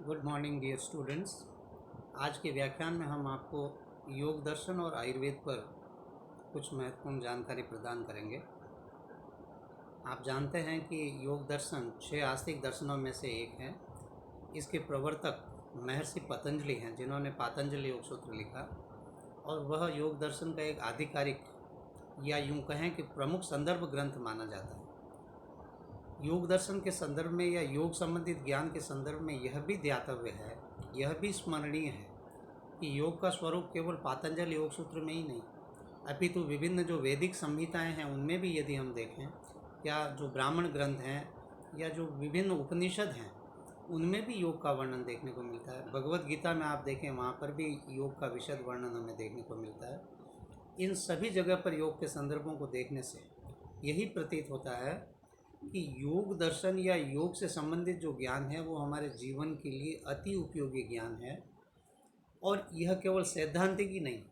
Good morning dear students. आज के व्याख्यान में हम आपको योग दर्शन और आयुर्वेद पर कुछ महत्वपूर्ण जानकारी प्रदान करेंगे। आप जानते हैं कि योग दर्शन 6 आस्तिक दर्शनों में से एक है। इसके प्रवर्तक महर्षि पतंजलि हैं, जिन्होंने पातंजलि योग सूत्र लिखा, और वह योग दर्शन का एक आधिकारिक या यूँ कहें कि प्रमुख संदर्भ ग्रंथ माना जाता है। योग दर्शन के संदर्भ में या योग संबंधित ज्ञान के संदर्भ में यह भी ध्यातव्य है, यह भी स्मरणीय है कि योग का स्वरूप केवल पातंजल योग सूत्र में ही नहीं, अपितु विभिन्न जो वैदिक संहिताएं हैं उनमें भी यदि हम देखें, या जो ब्राह्मण ग्रंथ हैं या जो विभिन्न उपनिषद हैं उनमें भी योग का वर्णन देखने को मिलता है। भगवत गीता में आप देखें, वहाँ पर भी योग का विशद वर्णन हमें देखने को मिलता है। इन सभी जगह पर योग के संदर्भों को देखने से यही प्रतीत होता है कि योग दर्शन या योग से संबंधित जो ज्ञान है वो हमारे जीवन के लिए अति उपयोगी ज्ञान है, और यह केवल सैद्धांतिक ही नहीं,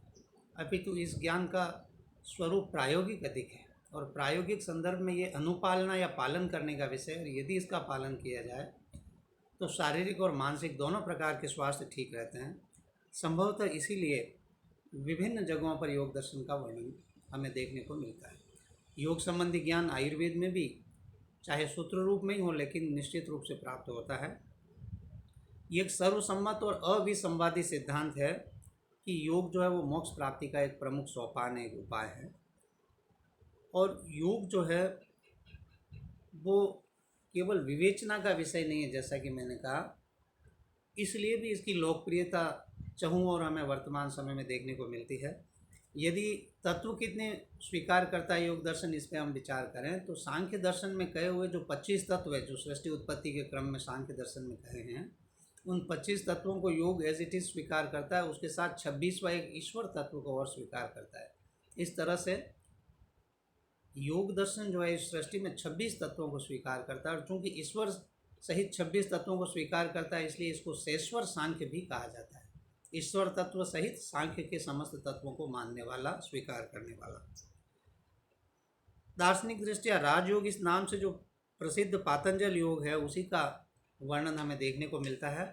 अपितु इस ज्ञान का स्वरूप प्रायोगिक अधिक है, और प्रायोगिक संदर्भ में ये अनुपालना या पालन करने का विषय है। और यदि इसका पालन किया जाए तो शारीरिक और मानसिक दोनों प्रकार के स्वास्थ्य ठीक रहते हैं। संभवतः इसीलिए विभिन्न जगहों पर योग दर्शन का वर्णन हमें देखने को मिलता है। योग संबंधी ज्ञान आयुर्वेद में भी चाहे सूत्र रूप में ही हो, लेकिन निश्चित रूप से प्राप्त होता है। ये एक सर्वसम्मत और अविसंवादी सिद्धांत है कि योग जो है वो मोक्ष प्राप्ति का एक प्रमुख सोपान, एक उपाय है। और योग जो है वो केवल विवेचना का विषय नहीं है, जैसा कि मैंने कहा, इसलिए भी इसकी लोकप्रियता चहु और हमें वर्तमान समय में देखने को मिलती है। यदि तत्व कितने स्वीकार करता है योग दर्शन, इस पर हम विचार करें तो सांख्य दर्शन में कहे हुए जो 25 तत्व है, जो सृष्टि उत्पत्ति के क्रम में सांख्य दर्शन में कहे हैं, उन 25 तत्वों को योग एज इट इज़ स्वीकार करता है। उसके साथ 26वां एक ईश्वर तत्व को और स्वीकार करता है। इस तरह से योग दर्शन जो है इस सृष्टि में 26 तत्वों को स्वीकार करता है, और चूँकि ईश्वर सहित 26 तत्वों को स्वीकार करता है, इसलिए इसको शेश्वर सांख्य भी कहा जाता है। ईश्वर तत्व सहित सांख्य के समस्त तत्वों को मानने वाला, स्वीकार करने वाला। दार्शनिक दृष्टिया राजयोग इस नाम से जो प्रसिद्ध पातंजल योग है उसी का वर्णन हमें देखने को मिलता है।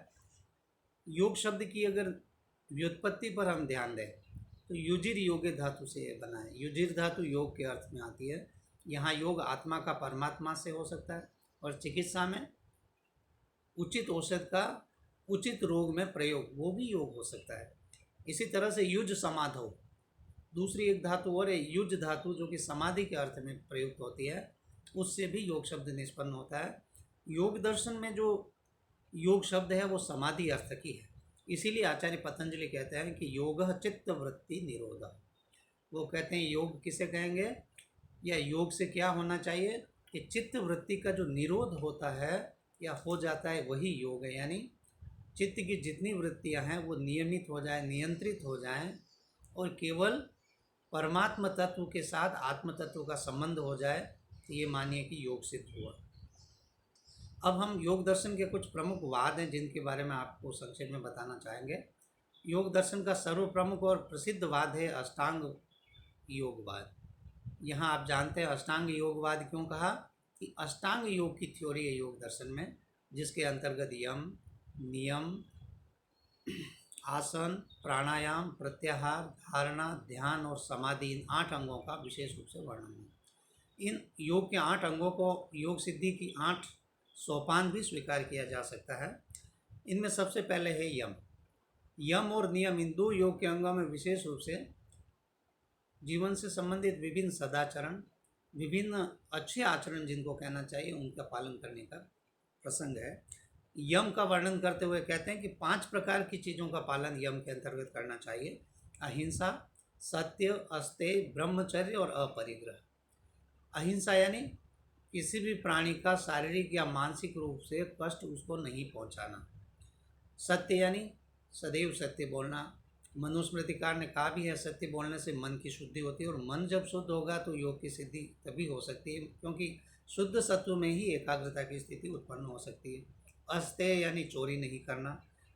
योग शब्द की अगर व्युत्पत्ति पर हम ध्यान दें तो युजिर योगे धातु से ये बना है। युजिर धातु योग के अर्थ में आती है। यहाँ योग आत्मा का परमात्मा से हो सकता है, और चिकित्सा में उचित औषध का उचित रोग में प्रयोग, वो भी योग हो सकता है। इसी तरह से युज समाधो, दूसरी एक धातु और है युज धातु, जो कि समाधि के अर्थ में प्रयुक्त होती है, उससे भी योग शब्द निष्पन्न होता है। योग दर्शन में जो योग शब्द है वो समाधि अर्थ की है। इसीलिए आचार्य पतंजलि कहते हैं कि योग चित्त वृत्ति निरोध। वो कहते हैं योग किसे कहेंगे, या योग से क्या होना चाहिए कि चित्त वृत्ति का जो निरोध होता है या हो जाता है वही योग है। यानी चित्त की जितनी वृत्तियां हैं वो नियमित हो जाए, नियंत्रित हो जाएं, और केवल परमात्म तत्व के साथ आत्म तत्व का संबंध हो जाए, तो ये मानिए कि योग सिद्ध हुआ। अब हम योग दर्शन के कुछ प्रमुख वाद हैं जिनके बारे में आपको संक्षेप में बताना चाहेंगे। योग दर्शन का सर्वप्रमुख और प्रसिद्ध वाद है अष्टांग योगवाद। यहाँ आप जानते हैं अष्टांग योगवाद क्यों कहा, कि अष्टांग योग की थ्योरी है योग दर्शन में, जिसके अंतर्गत यम, नियम, आसन, प्राणायाम, प्रत्याहार, धारणा, ध्यान और समाधि, इन 8 अंगों का विशेष रूप से वर्णन है। इन योग के 8 अंगों को योग सिद्धि की 8 सोपान भी स्वीकार किया जा सकता है। इनमें सबसे पहले है यम। यम और नियम, इन 2 योग के अंगों में विशेष रूप से जीवन से संबंधित विभिन्न सदाचरण, विभिन्न अच्छे आचरण जिनको कहना चाहिए, उनका पालन करने का प्रसंग है। यम का वर्णन करते हुए कहते हैं कि 5 प्रकार की चीज़ों का पालन यम के अंतर्गत करना चाहिए। अहिंसा, सत्य, अस्तेय, ब्रह्मचर्य और अपरिग्रह। अहिंसा यानी किसी भी प्राणी का शारीरिक या मानसिक रूप से कष्ट उसको नहीं पहुंचाना। सत्य यानी सदैव सत्य बोलना। मनुस्मृतिकार ने कहा भी है, सत्य बोलने से मन की शुद्धि होती है, और मन जब शुद्ध होगा तो योग की सिद्धि तभी हो सकती है, क्योंकि शुद्ध सत्व में ही एकाग्रता की स्थिति उत्पन्न हो सकती है। अस्तेय यानी चोरी नहीं करना।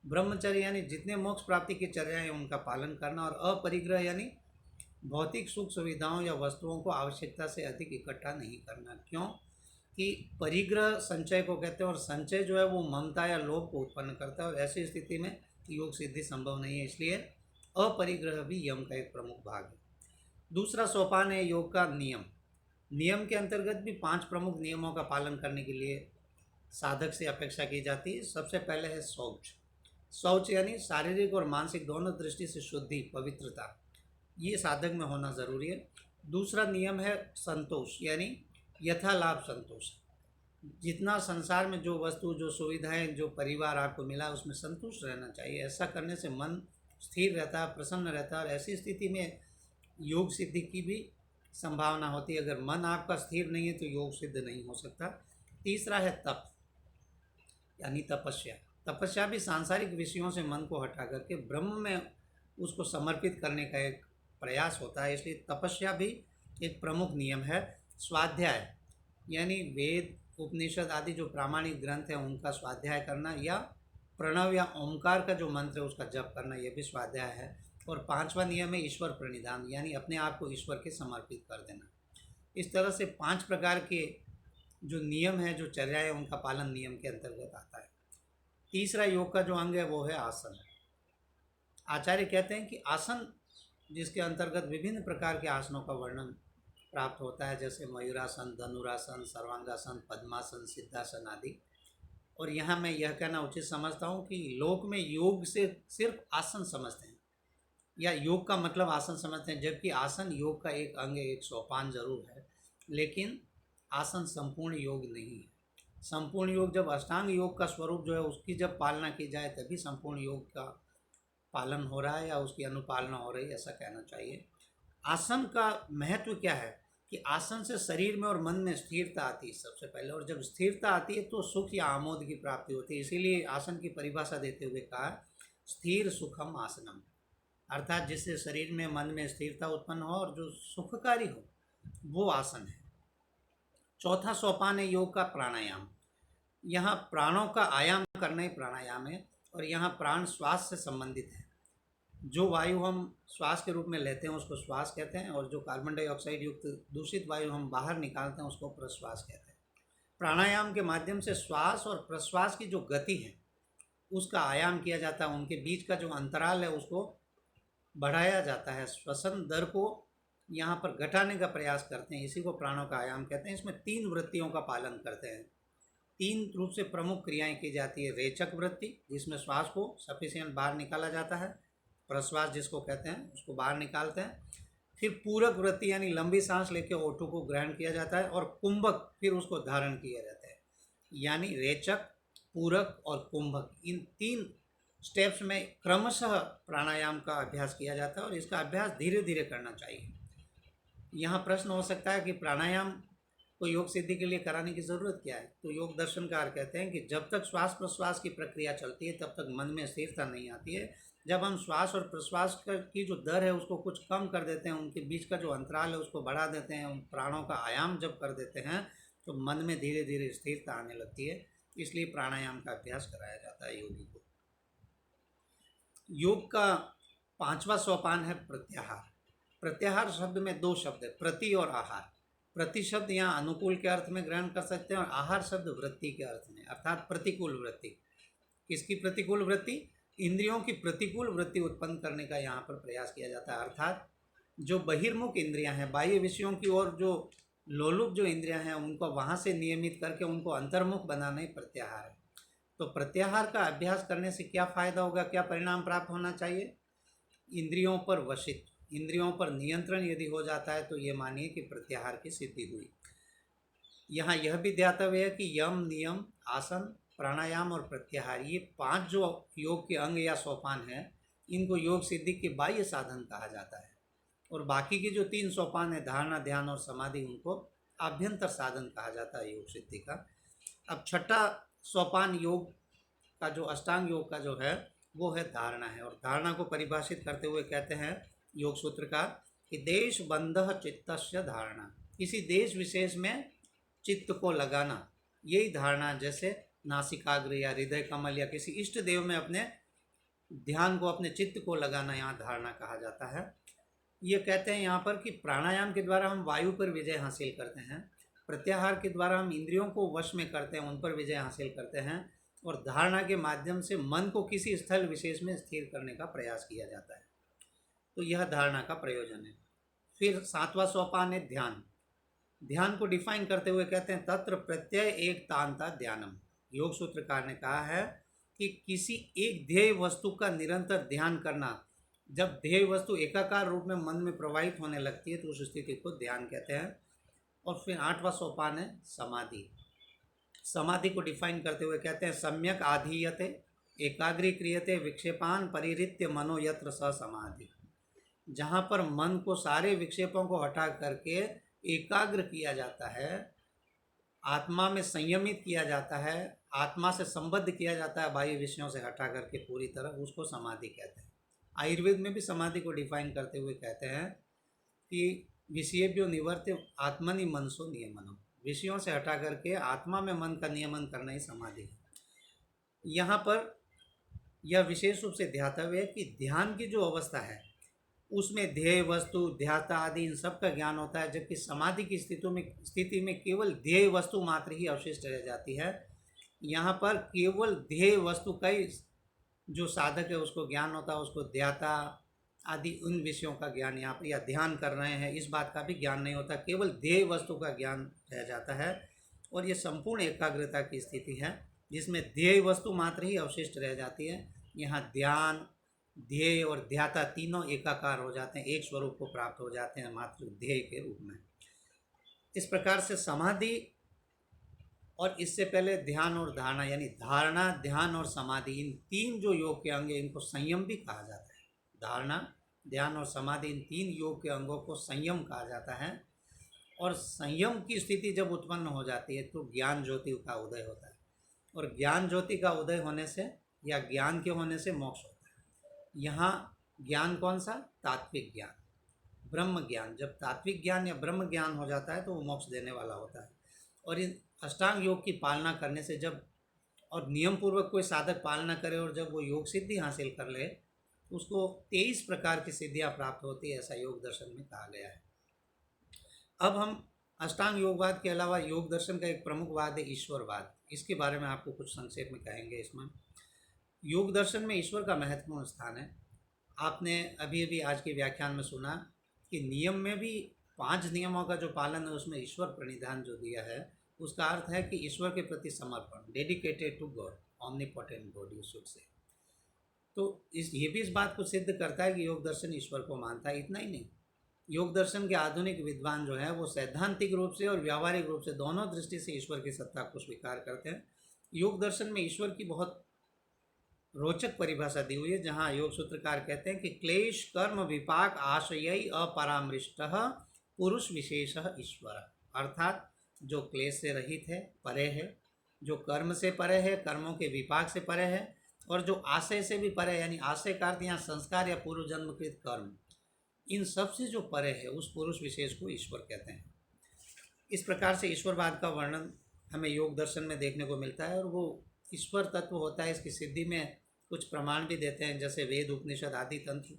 ब्रह्मचर्य यानी जितने मोक्ष प्राप्ति की चर्या हैं उनका पालन करना। और अपरिग्रह यानी भौतिक सुख सुविधाओं या वस्तुओं को आवश्यकता से अधिक इकट्ठा नहीं करना। क्यों? कि परिग्रह संचय को कहते हैं, और संचय जो है वो ममता या लोभ को उत्पन्न करता है, और ऐसी स्थिति में योग सिद्धि संभव नहीं है। इसलिए अपरिग्रह भी यम का एक प्रमुख भाग है। दूसरा सोपान है योग का नियम। नियम के अंतर्गत भी 5 प्रमुख नियमों का पालन करने के लिए साधक से अपेक्षा की जाती है। सबसे पहले है शौच। शौच यानी शारीरिक और मानसिक दोनों दृष्टि से शुद्धि, पवित्रता, ये साधक में होना ज़रूरी है। दूसरा नियम है संतोष, यानी यथालाभ संतोष। जितना संसार में जो वस्तु, जो सुविधाएं, जो परिवार आपको मिला, उसमें संतुष्ट रहना चाहिए। ऐसा करने से मन स्थिर रहता है, प्रसन्न रहता है, और ऐसी स्थिति में योग सिद्धि की भी संभावना होती है। अगर मन आपका स्थिर नहीं है तो योग सिद्ध नहीं हो सकता। तीसरा है तप, यानी तपस्या। तपस्या भी सांसारिक विषयों से मन को हटा करके ब्रह्म में उसको समर्पित करने का एक प्रयास होता है, इसलिए तपस्या भी एक प्रमुख नियम है। स्वाध्याय, यानी वेद, उपनिषद आदि जो प्रामाणिक ग्रंथ हैं उनका स्वाध्याय करना, या प्रणव या ओंकार का जो मंत्र है उसका जप करना, यह भी स्वाध्याय है। और 5वां नियम है ईश्वर प्रणिधान, यानी अपने आप को ईश्वर के समर्पित कर देना। इस तरह से 5 प्रकार के जो नियम है, जो चर्या है, उनका पालन नियम के अंतर्गत आता है। तीसरा योग का जो अंग है वो है आसन। आचार्य कहते हैं कि आसन जिसके अंतर्गत विभिन्न प्रकार के आसनों का वर्णन प्राप्त होता है, जैसे मयूरासन, धनुरासन, सर्वांगासन, पद्मासन, सिद्धासन आदि। और यहाँ मैं यह कहना उचित समझता हूँ कि लोक में योग से सिर्फ आसन समझते हैं, या योग का मतलब आसन समझते हैं, जबकि आसन योग का एक अंग, एक सोपान जरूर है, लेकिन आसन संपूर्ण योग नहीं है। संपूर्ण योग जब अष्टांग योग का स्वरूप जो है उसकी जब पालना की जाए तभी संपूर्ण योग का पालन हो रहा है या उसकी अनुपालना हो रही है, ऐसा कहना चाहिए। आसन का महत्व क्या है कि आसन से शरीर में और मन में स्थिरता आती है सबसे पहले, और जब स्थिरता आती है तो सुख या आमोद की प्राप्ति होती है। इसीलिए आसन की परिभाषा देते हुए कहा स्थिर सुखम आसनम, अर्थात जिससे शरीर में, मन में स्थिरता उत्पन्न हो और जो सुखकारी हो वो आसन है। चौथा सोपान है योग का प्राणायाम। यहाँ प्राणों का आयाम करना ही प्राणायाम है, और यहाँ प्राण श्वास से संबंधित है। जो वायु हम श्वास के रूप में लेते हैं उसको श्वास कहते हैं, और जो कार्बन डाइऑक्साइड युक्त दूषित वायु हम बाहर निकालते हैं उसको प्रश्वास कहते हैं। प्राणायाम के माध्यम से श्वास और प्रश्वास की जो गति है उसका आयाम किया जाता है, उनके बीच का जो अंतराल है उसको बढ़ाया जाता है, श्वसन दर को यहाँ पर घटाने का प्रयास करते हैं, इसी को प्राणों का आयाम कहते हैं। इसमें 3 वृत्तियों का पालन करते हैं। 3 रूप से प्रमुख क्रियाएं की जाती है। रेचक वृत्ति, जिसमें श्वास को सफिशिएंट बाहर निकाला जाता है, प्रश्वास जिसको कहते हैं उसको बाहर निकालते हैं। फिर पूरक वृत्ति, यानी लंबी सांस लेकर ओठों को ग्रहण किया जाता है, और कुंभक, फिर उसको धारण किया जाता है। यानी रेचक, पूरक और कुंभक, इन 3 स्टेप्स में क्रमशः प्राणायाम का अभ्यास किया जाता है, और इसका अभ्यास धीरे धीरे करना चाहिए। यहाँ प्रश्न हो सकता है कि प्राणायाम को योग सिद्धि के लिए कराने की ज़रूरत क्या है? तो योग दर्शनकार कहते हैं कि जब तक श्वास प्रश्वास की प्रक्रिया चलती है तब तक मन में स्थिरता नहीं आती है। जब हम श्वास और प्रश्वास की जो दर है उसको कुछ कम कर देते हैं, उनके बीच का जो अंतराल है उसको बढ़ा देते हैं, उन प्राणों का आयाम जब कर देते हैं तो मन में धीरे धीरे स्थिरता आने लगती है। इसलिए प्राणायाम का अभ्यास कराया जाता है योगी को। योग का 5वां सोपान है प्रत्याहार। प्रत्याहार शब्द में 2 शब्द है, प्रति और आहार। प्रति शब्द यहाँ अनुकूल के अर्थ में ग्रहण कर सकते हैं, और आहार शब्द वृत्ति के अर्थ में, अर्थात प्रतिकूल वृत्ति। किसकी प्रतिकूल वृत्ति? इंद्रियों की प्रतिकूल वृत्ति उत्पन्न करने का यहाँ पर प्रयास किया जाता है। अर्थात जो बहिर्मुख इंद्रियां हैं, बाह्य विषयों की ओर जो लोलुप जो इंद्रियां हैं, उनको वहाँ से नियमित करके उनको अंतर्मुख बनाना ही प्रत्याहार है। तो प्रत्याहार का अभ्यास करने से क्या फ़ायदा होगा, क्या परिणाम प्राप्त होना चाहिए? इंद्रियों पर वशित्व, इंद्रियों पर नियंत्रण यदि हो जाता है तो ये मानिए कि प्रत्याहार की सिद्धि हुई। यहाँ यह भी ध्यातव्य है कि यम, नियम, आसन, प्राणायाम और प्रत्याहार, ये 5 जो योग के अंग या सोपान हैं, इनको योग सिद्धि के बाह्य साधन कहा जाता है, और बाकी के जो 3 सोपान है, धारणा, ध्यान और समाधि, उनको आभ्यंतर साधन कहा जाता है योग सिद्धि का। अब छठा सोपान योग का जो अष्टांग योग का जो है वो है धारणा है, और धारणा को परिभाषित करते हुए कहते हैं योग सूत्रकार कि देश बंधः चित्तस्य धारणा, किसी देश विशेष में चित्त को लगाना, यही धारणा। जैसे नासिकाग्र या हृदय कमल या किसी इष्ट देव में अपने ध्यान को, अपने चित्त को लगाना, यहाँ धारणा कहा जाता है। ये कहते हैं यहाँ पर कि प्राणायाम के द्वारा हम वायु पर विजय हासिल करते हैं, प्रत्याहार के द्वारा हम इंद्रियों को वश में करते हैं, उन पर विजय हासिल करते हैं, और धारणा के माध्यम से मन को किसी स्थल विशेष में स्थिर करने का प्रयास किया जाता है। तो यह धारणा का प्रयोजन है। फिर 7वां सोपान है ध्यान। ध्यान को डिफाइन करते हुए कहते हैं तत्र प्रत्यय एक तांता ध्यानम। योग सूत्रकार ने कहा है कि किसी एक ध्येय वस्तु का निरंतर ध्यान करना, जब ध्येय वस्तु एकाकार रूप में मन में प्रवाहित होने लगती है तो उस स्थिति को ध्यान कहते हैं। और फिर 8वां सोपान है समाधि। समाधि को डिफाइन करते हुए कहते हैं सम्यक आधीयते एकाग्रीक्रियते विक्षेपान परिहृत्य मनो यत्र स समाधि। जहाँ पर मन को सारे विक्षेपों को हटा करके एकाग्र किया जाता है, आत्मा में संयमित किया जाता है, आत्मा से संबद्ध किया जाता है बाह्य विषयों से हटा करके पूरी तरह, उसको समाधि कहते हैं। आयुर्वेद में भी समाधि को डिफाइन करते हुए कहते हैं कि विषयेभ्यो निवर्त्य आत्मनि मनसो नियमनम। विषयों से हटा करके आत्मा में मन का नियमन करना ही समाधि है। यहाँ पर यह विशेष रूप से ध्यातव्य है कि ध्यान की जो अवस्था है उसमें ध्येय वस्तु ध्याता आदि इन सब का ज्ञान होता है, जबकि समाधि की स्थिति में केवल ध्येय वस्तु मात्र ही अवशिष्ट रह जाती है। यहाँ पर केवल ध्येय वस्तु का ही जो साधक है उसको ज्ञान होता है, उसको ध्याता आदि उन विषयों का ज्ञान यहाँ पर, या ध्यान कर रहे हैं इस बात का भी ज्ञान नहीं होता, केवल ध्येय वस्तु का ज्ञान रह जाता है। और ये संपूर्ण एकाग्रता की स्थिति है जिसमें ध्येय वस्तु मात्र ही अवशिष्ट रह जाती है। यहाँ ध्यान, ध्येय और ध्याता तीनों एकाकार हो जाते हैं, एक स्वरूप को प्राप्त हो जाते हैं मात्र ध्येय के रूप में। इस प्रकार से समाधि और इससे पहले ध्यान और धारणा, यानी धारणा, ध्यान और समाधि, इन तीन जो योग के अंग हैं इनको संयम भी कहा जाता है। धारणा, ध्यान और समाधि, इन तीन योग के अंगों को संयम कहा जाता है। और संयम की स्थिति जब उत्पन्न हो जाती है तो ज्ञान ज्योति का उदय होता है, और ज्ञान ज्योति का उदय होने से या ज्ञान के होने से मोक्ष होता है। यहाँ ज्ञान कौन सा? तात्विक ज्ञान, ब्रह्म ज्ञान। जब तात्विक ज्ञान या ब्रह्म ज्ञान हो जाता है तो वो मोक्ष देने वाला होता है। और इन अष्टांग योग की पालना करने से जब, और नियम पूर्वक कोई साधक पालना करे और जब वो योग सिद्धि हासिल कर ले तो उसको 23 प्रकार की सिद्धियाँ प्राप्त होती है, ऐसा योग दर्शन में कहा गया है। अब हम अष्टांग योगवाद के अलावा योग दर्शन का एक प्रमुख वाद है ईश्वरवाद। इसके बारे में आपको कुछ संक्षेप में कहेंगे। इसमें योग दर्शन में ईश्वर का महत्वपूर्ण स्थान है। आपने अभी अभी आज के व्याख्यान में सुना कि नियम में भी 5 नियमों का जो पालन है उसमें ईश्वर प्रणिधान जो दिया है उसका अर्थ है कि ईश्वर के प्रति समर्पण, dedicated to God, omnipotent God you should say. तो ये भी इस बात को सिद्ध करता है कि योग दर्शन ईश्वर को मानता है। इतना ही नहीं, योग दर्शन के आधुनिक विद्वान जो है वो सैद्धांतिक रूप से और व्यावहारिक रूप से दोनों दृष्टि से ईश्वर की सत्ता को स्वीकार करते हैं। योग दर्शन में ईश्वर की बहुत रोचक परिभाषा दी हुई है, जहाँ योग सूत्रकार कहते हैं कि क्लेश कर्म विपाक आशय अपरामृष्ट पुरुष विशेष ईश्वर। अर्थात जो क्लेश से रहित है, परे है, जो कर्म से परे है, कर्मों के विपाक से परे है, और जो आशय से भी परे, यानी आशय का अर्थ यहाँ संस्कार या पूर्व जन्मकृत कर्म, इन सब से जो परे है उस पुरुष विशेष को ईश्वर कहते हैं। इस प्रकार से ईश्वरवाद का वर्णन हमें योग दर्शन में देखने को मिलता है, और वो ईश्वर तत्व होता है इसकी सिद्धि में कुछ प्रमाण भी देते हैं, जैसे वेद, उपनिषद आदि तंत्र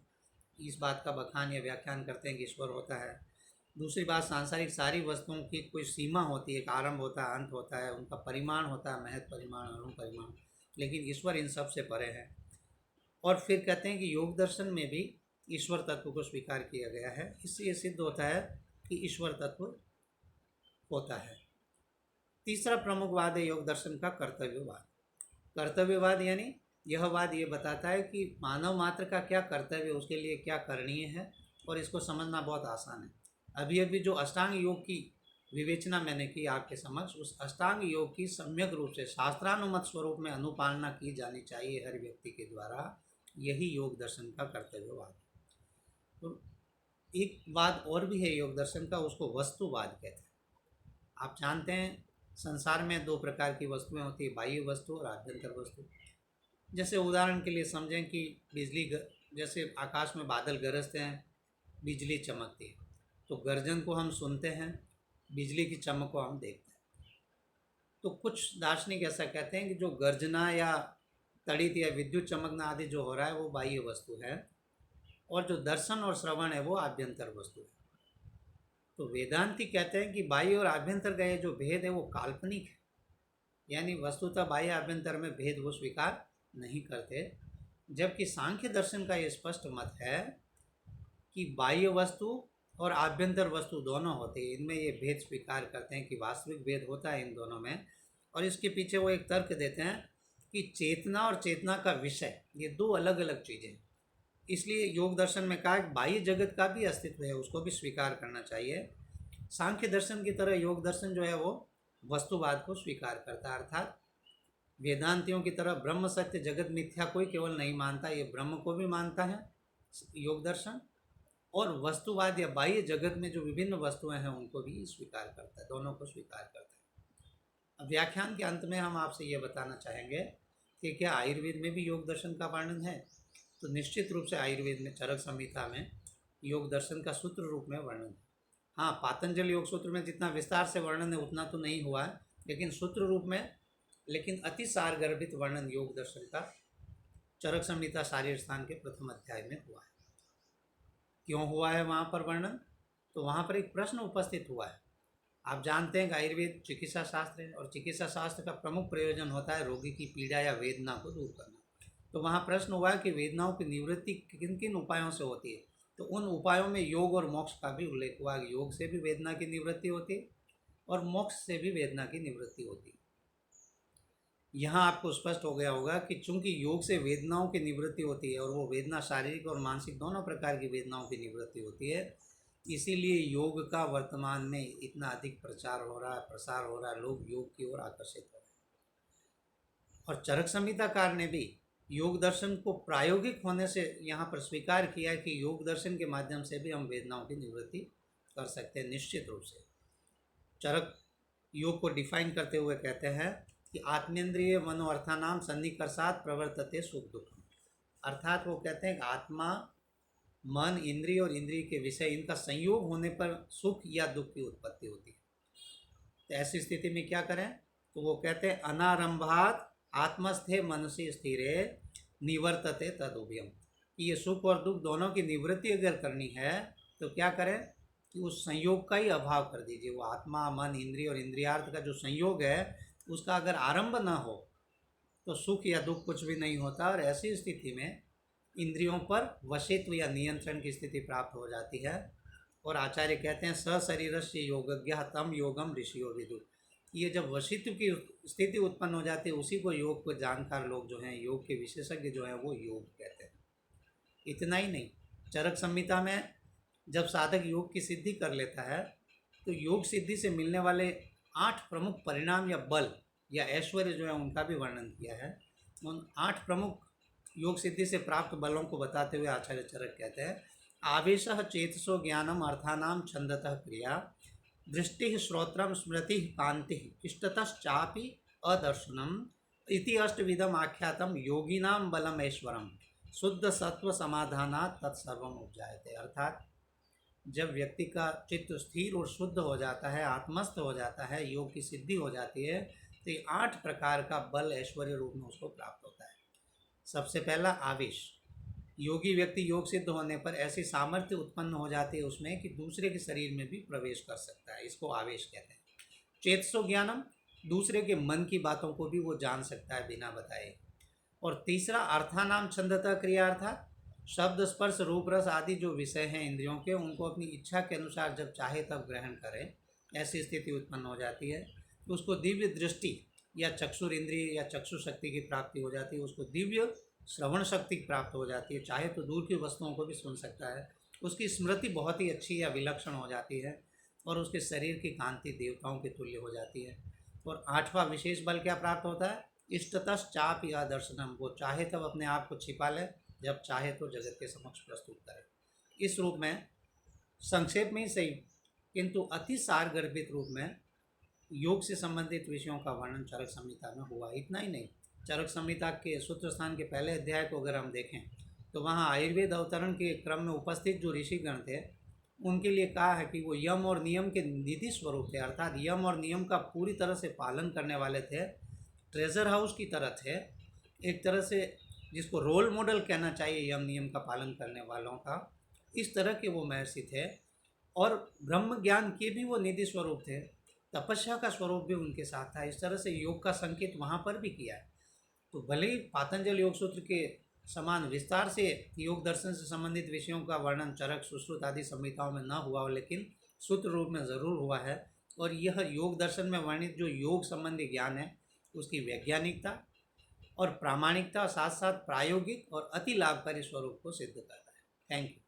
इस बात का बखान या व्याख्यान करते हैं कि ईश्वर होता है। दूसरी बात, सांसारिक सारी वस्तुओं की कोई सीमा होती है, एक आरंभ होता है, अंत होता है, उनका परिमाण होता है, महत परिमाण, अणु परिमाण, लेकिन ईश्वर इन सब से परे है। और फिर कहते हैं कि योग दर्शन में भी ईश्वर तत्व को स्वीकार किया गया है। इससे ये सिद्ध होता है कि ईश्वर तत्व होता है। तीसरा प्रमुख वाद है योग दर्शन का कर्तव्यवाद। कर्तव्यवाद यानी यह वाद ये बताता है कि मानव मात्र का क्या कर्तव्य, उसके लिए क्या करणीय है, और इसको समझना बहुत आसान है। अभी अभी जो अष्टांग योग की विवेचना मैंने की आपके समक्ष, उस अष्टांग योग की सम्यक रूप से शास्त्रानुमत स्वरूप में अनुपालना की जानी चाहिए हर व्यक्ति के द्वारा, यही योग दर्शन का कर्तव्यवाद। तो एक वाद और भी है योग दर्शन का, उसको वस्तुवाद कहते हैं। आप जानते हैं संसार में 2 प्रकार की वस्तुएं होती है, बाह्य वस्तु और आभ्यंतर वस्तु। जैसे उदाहरण के लिए समझें कि बिजली, जैसे आकाश में बादल गरजते हैं, बिजली चमकती है, तो गर्जन को हम सुनते हैं, बिजली की चमक को हम देखते हैं। तो कुछ दार्शनिक ऐसा कहते हैं कि जो गर्जना या तड़ित या विद्युत चमकना आदि जो हो रहा है वो बाह्य वस्तु है, और जो दर्शन और श्रवण है वो आभ्यंतर वस्तु है। तो वेदांती कहते हैं कि बाह्य और आभ्यंतर का ये जो भेद है वो काल्पनिक है, यानी वस्तुतः बाह्य आभ्यंतर में भेद वो स्वीकार नहीं करते। जबकि सांख्य दर्शन का ये स्पष्ट मत है कि बाह्य वस्तु और आभ्यंतर वस्तु दोनों होते हैं, इनमें ये भेद स्वीकार करते हैं कि वास्तविक भेद होता है इन दोनों में। और इसके पीछे वो एक तर्क देते हैं कि चेतना और चेतना का विषय ये दो अलग अलग चीज़ें हैं। इसलिए योग दर्शन में कहा कि बाह्य जगत का भी अस्तित्व है, उसको भी स्वीकार करना चाहिए। सांख्य दर्शन की तरह योग दर्शन जो है वो वस्तुवाद को स्वीकार करता है, अर्थात वेदांतियों की तरह ब्रह्म सत्य जगत मिथ्या कोई केवल नहीं मानता, ये ब्रह्म को भी मानता है योग दर्शन, और वस्तुवाद या बाह्य जगत में जो विभिन्न वस्तुएं हैं उनको भी स्वीकार करता है, दोनों को स्वीकार करता है। अब व्याख्यान के अंत में हम आपसे ये बताना चाहेंगे कि क्या आयुर्वेद में भी योग दर्शन का वर्णन है। तो निश्चित रूप से आयुर्वेद में चरक संहिता में योग दर्शन का सूत्र रूप में वर्णन है। हाँ, पातंजलि योग सूत्र में जितना विस्तार से वर्णन है उतना तो नहीं हुआ है, लेकिन सूत्र रूप में, लेकिन अति सारगर्भित वर्णन योग दर्शन का चरक संहिता शारीर स्थान के प्रथम अध्याय में हुआ है। क्यों हुआ है वहाँ पर वर्णन? तो वहाँ पर एक प्रश्न उपस्थित हुआ है। आप जानते हैं कि आयुर्वेद चिकित्सा शास्त्र है और चिकित्सा शास्त्र का प्रमुख प्रयोजन होता है रोगी की पीड़ा या वेदना को दूर करना। तो वहाँ प्रश्न हुआ कि वेदनाओं की निवृत्ति किन किन उपायों से होती है। तो उन उपायों में योग और मोक्ष का भी उल्लेख हुआ कि योग से भी वेदना की निवृत्ति होती है और मोक्ष से भी वेदना की निवृत्ति होती है। यहाँ आपको स्पष्ट हो गया होगा कि चूंकि योग से वेदनाओं की निवृत्ति होती है और वो वेदना शारीरिक और मानसिक दोनों प्रकार की वेदनाओं की निवृत्ति होती है, इसीलिए योग का वर्तमान में इतना अधिक प्रचार हो रहा है, प्रसार हो रहा है, लोग योग की ओर आकर्षित हो रहे हैं। और चरक संहिताकार ने भी योग दर्शन को प्रायोगिक होने से यहाँ पर स्वीकार किया है कि योग दर्शन के माध्यम से भी हम वेदनाओं की निवृत्ति कर सकते हैं। निश्चित रूप से चरक योग को डिफाइन करते हुए कहते हैं कि आत्मेंद्रिय मनोअर्थानाम सन्निकर्षात् प्रवर्तते सुख दुख, अर्थात वो कहते हैं कि आत्मा, मन, इंद्रिय और इंद्रिय के विषय इनका संयोग होने पर सुख या दुख की उत्पत्ति होती है। तो ऐसी स्थिति में क्या करें? तो वो कहते हैं अनारंभात आत्मस्थे मनसी स्थिरे निवर्तते तदुभयम, कि ये सुख और दुख दोनों की निवृत्ति अगर करनी है तो क्या करें कि उस संयोग का ही अभाव कर दीजिए। वो आत्मा, मन, इंद्रिय और इंद्रियार्थ का जो संयोग है उसका अगर आरंभ ना हो तो सुख या दुख कुछ भी नहीं होता, और ऐसी स्थिति में इंद्रियों पर वशित्व या नियंत्रण की स्थिति प्राप्त हो जाती है। और आचार्य कहते हैं सशरीरस्य योगज्ञ तम योगम ऋषियो विदु, ये जब वशित्व की स्थिति उत्पन्न हो जाती है उसी को योग को जानकार लोग जो हैं, योग के विशेषज्ञ जो हैं, वो योग कहते हैं। इतना ही नहीं, चरक संहिता में जब साधक योग की सिद्धि कर लेता है तो योग सिद्धि से मिलने वाले 8 प्रमुख परिणाम या बल या ऐश्वर्य जो है उनका भी वर्णन किया है। उन 8 प्रमुख योग सिद्धि से प्राप्त बलों को बताते हुए आचार्य चरक कहते हैं आवेशः चेतसो ज्ञानम अर्थानाम छंदतः क्रिया दृष्टि श्रोत्रम स्मृति कांति इष्टतश्चापि अदर्शनम इति अष्टविधम आख्यातम योगिनाम बलम ऐश्वरम शुद्ध सत्व समाधानात् तत्सर्वम उपजायते, अर्थात जब व्यक्ति का चित्त स्थिर और शुद्ध हो जाता है, आत्मस्थ हो जाता है, योग की सिद्धि हो जाती है, तो ये 8 प्रकार का बल ऐश्वर्य रूप में उसको प्राप्त होता है। सबसे पहला आवेश, योगी व्यक्ति योग सिद्ध होने पर ऐसी सामर्थ्य उत्पन्न हो जाती है उसमें कि दूसरे के शरीर में भी प्रवेश कर सकता है, इसको आवेश कहते हैं। चेतसो ज्ञानम, दूसरे के मन की बातों को भी वो जान सकता है बिना बताए। और तीसरा अर्थानाम छंदतः क्रिया, अर्थात शब्द, स्पर्श, रूप, रस आदि जो विषय हैं इंद्रियों के, उनको अपनी इच्छा के अनुसार जब चाहे तब ग्रहण करें, ऐसी स्थिति उत्पन्न हो जाती है। तो उसको दिव्य दृष्टि या चक्षुर इंद्रिय या चक्षु शक्ति की प्राप्ति हो जाती है, उसको दिव्य श्रवण शक्ति प्राप्त हो जाती है, चाहे तो दूर की वस्तुओं को भी सुन सकता है, उसकी स्मृति बहुत ही अच्छी या विलक्षण हो जाती है और उसके शरीर की कांति देवताओं के तुल्य हो जाती है। और 8वां विशेष बल क्या प्राप्त होता है? इष्टतश्चाप या दर्शनम, वो चाहे तब अपने आप को छिपा ले, जब चाहे तो जगत के समक्ष प्रस्तुत करे। इस रूप में संक्षेप में ही सही किंतु अति सारगर्भित रूप में योग से संबंधित विषयों का वर्णन चरक संहिता में हुआ। इतना ही नहीं, चरक संहिता के सूत्र स्थान के पहले अध्याय को अगर हम देखें तो वहाँ आयुर्वेद अवतरण के क्रम में उपस्थित जो ऋषिगण थे उनके लिए कहा है कि वो यम और नियम के निधि स्वरूप थे, अर्थात यम और नियम का पूरी तरह से पालन करने वाले थे, ट्रेजर हाउस की तरह थे, एक तरह से जिसको रोल मॉडल कहना चाहिए यम नियम का पालन करने वालों का, इस तरह के वो महर्षि थे। और ब्रह्म ज्ञान के भी वो निधि स्वरूप थे, तपस्या का स्वरूप भी उनके साथ था। इस तरह से योग का संकेत वहाँ पर भी किया है। तो भले ही पातंजल योग सूत्र के समान विस्तार से योग दर्शन से संबंधित विषयों का वर्णन चरक, सुश्रुत आदि संहिताओं में न हुआ हो, लेकिन सूत्र रूप में ज़रूर हुआ है। और यह योग दर्शन में वर्णित जो योग संबंधी ज्ञान है उसकी वैज्ञानिकता और प्रामाणिकता, साथ साथ प्रायोगिक और अति लाभकारी स्वरूप को सिद्ध करता है। Thank you.